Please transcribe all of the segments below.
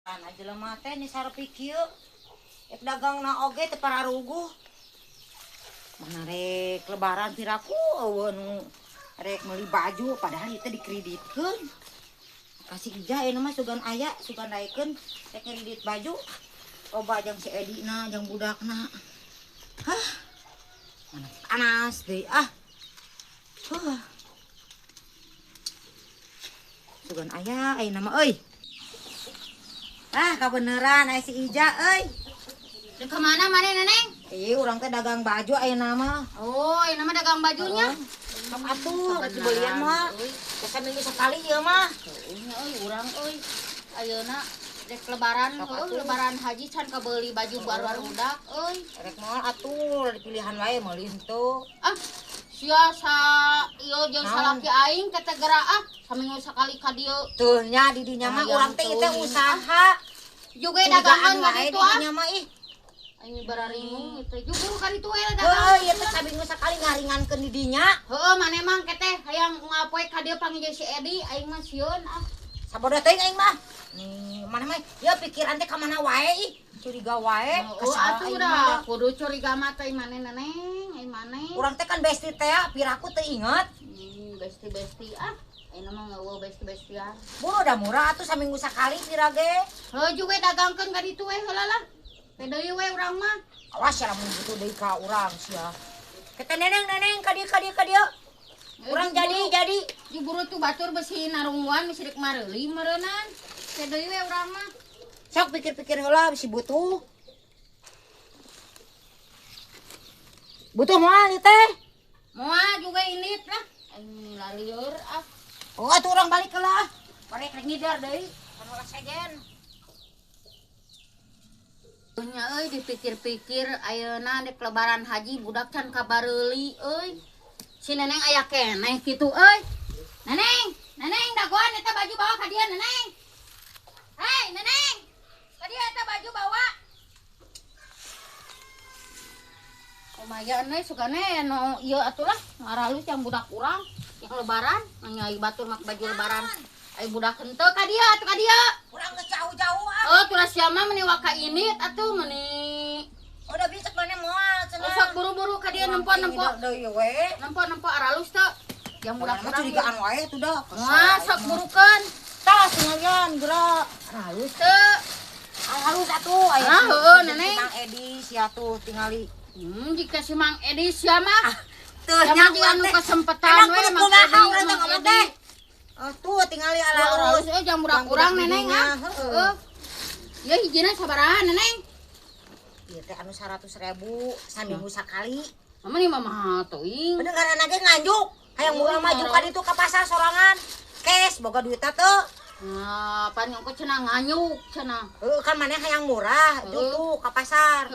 Anak jelema teh ni sarepi kieu. Ek dagangna oge teu pararuguh. Mana rek lebaran piraku eueuh nu rek meuli baju padahal ieu teh dikreditkeun. Kasih ija anu mah sugan aya, sugan daekeun rek ngredit baju. Loba jeung si Edina jeung budakna. Hah. Mana panas deui ah. Sugan aya ayeuna mah euy. Ah, kabeneran aya si Ija euy. Dek kemana mana Neneng? Urang teh dagang baju ayeuna mah. Oh, ini mah dagang bajunya. Sok atuh, rek dibelian mah. Biasa minggu sekali ieu mah. Nya euy urang euy. Ayeuna dek lebaran, lebaran haji can kabeli baju baru budak euy. Rek moal atuh pilihan wae meuli henteu. Ah, sia sa ieu jeung salaki aing teh geura ah saminggu sakali ka dieu. Tuh nya di dinya mah urang teh ieu teh usaha. Juga dagangan ka ditu ah. Dinya mah ih. Aing bararingung itu juga ka ditu we dagangan. Heuh, ieu teh saminggu sakali ngaringankeun di dinya. Heueuh, mane mang keteh hayang ngapoe ka dieu panggil si Edi, aing mah sieun ah. Sabodo teuing aing mah. Nih, mana mah ya pikiran teh ka mana wae ih. Curiga wae. Oh, atuh udah kudu curiga mah teh mane Neneng, aing mane. Urang teh kan besti teh piraku teu inget. Besti ah. Ayeuna mah ngeueuh besti-bestian. Buru da murah atuh saminggu sakali pira ge. Heuh juga dagangkeun ka ditu we heula lah. Teh deui we urang mah. Awas ya lamun butuh deui ka urang sia. Kete Neneng ka dieu. Urang jadi. Di buru tuh batur besi narungguan bisi rek mareuli meureunnan. Teh deui we urang mah. Sok pikir-pikir heula bisi butuh. Butuh moal ieu teh. Moal juga indit lah. Aing lalieur ah. Oh, atuh urang balik heula. Barek rek ngidar deui. Anu segen. Nya euy dipikir-pikir ayeuna dek lebaran haji budak can kabareuli euy. Si Neneng aya keneh kitu euy. Neneng dagoan eta baju bawa ka dieu Neneng. Hei Neneng. Ka dieu eta baju bawa. Lumayan we sugane anu ieu atulah ngaralus yang budak urang yang lebaran nyai batur mak baju lebaran. Ai budak henteu ka dieu atuh ka dieu. Urang geus jauh-jauh ah. Oh, tulah sia mah meuni waka init atuh meuni. Udah bisa mana moal cenah. Sok buru-buru ka dieu nempo. Deui we. Nempo aralus teh. Yang Urang mah curigaan wae tuh dah. Wah, sok burukeun. Tas ngalian geura. Aralus teh. Halus atuh aya. Ah, heueuh Neneng. Mang Edi sia tuh tingali. Jika si Mang Edi sia mah. Tuh nya anu kesempatan we Mang Edi. Oh, tuh tingali Aralus alalus. jang budak urang Neneng ah. Heeh. Ya hijina sabaraha Neneng? Ieu teh anu 100.000 saminggu sakali. Mama ni mah teuing. Pendengaran ge nganjuk. Hayang murah maju ka ditu ka pasar sorangan. Kes boga duitna teu. Nah, pan nyongko cenah nganyuk cenah. Kan maneh hayang murah, jutu ka pasar.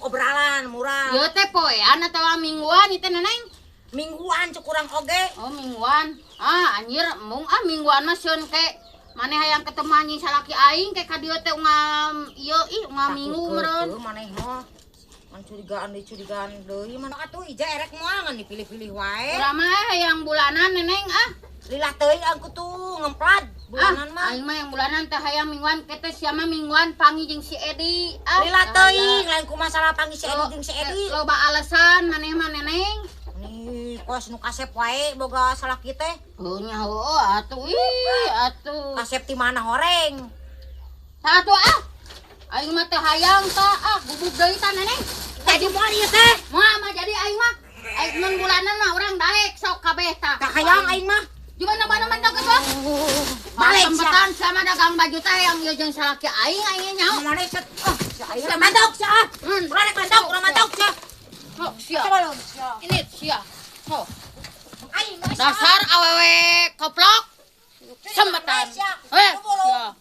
Obralan murah. Ieu teh poean atawa mingguan ieu teh Neneng? Mingguan cuk urang oge. Oh, mingguan. Ah, anjir mung ah mingguan mah sieun ke maneh hayang ketemu anjing salaki aing ke ka dieu teh ungam ieu ungam minggu meureun. Maneh mah ngan curigaan deui mah atuh ija erek moal ngan dipilih-pilih wae. Urang mah hayang bulanan Neneng ah. Lilah teuing aku tuh ngemplad bulanan mah. Aing mah yang bulanan teh hayang mingguan ke teh sia mah mingguan pangi jeung si Edi. Ah, Lilah teuing lain ku masalah panggil si Edi jeung si Edi. Loba alasan maneh mah Neneng. Nih, kos nu kasep wae boga salaki teh. Oh nya heueuh atuh atuh. Kasep ti mana horeng. Tah atuh ah. Aing mah teh hayang tah ah bubuk deui tah Neneng. Jadi moal ieu teh. Moal mah jadi aing mah. Aing mun bulanan mah urang daek sok kabeh tah. Tah hayang aing mah. Juga nambah-nambah dong ketua. Balik Kesempatan sama dagang baju teh yang ieu jeung salaki aing nyaho. Mana set. Sia mantok sia. Urang rek mantok, urang mantok sia. Oh, sia. Sia. Ini sia. Oh. Aing Dasar awewe koplok. Sempatan. Sia. Sia.